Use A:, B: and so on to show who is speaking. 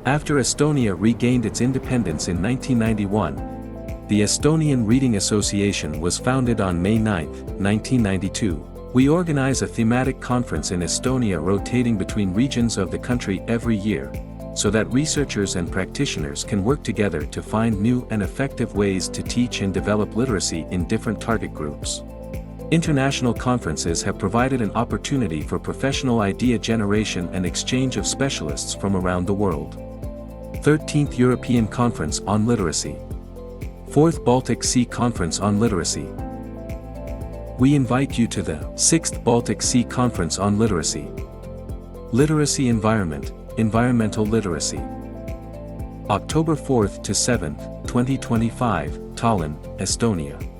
A: After Estonia regained its independence in 1991, the Estonian Reading Association was founded on May 9, 1992. We organize a thematic conference in Estonia rotating between regions of the country every year, so that researchers and practitioners can work together to find new and effective ways to teach and develop literacy in different target groups. International conferences have provided an opportunity for professional idea generation and exchange of specialists from around the world. 13th European Conference on Literacy. 4th Baltic Sea Conference on Literacy. We invite you to the 6th Baltic Sea Conference on Literacy. Literacy Environment, Environmental Literacy. October 4th to 7th, 2025, Tallinn, Estonia.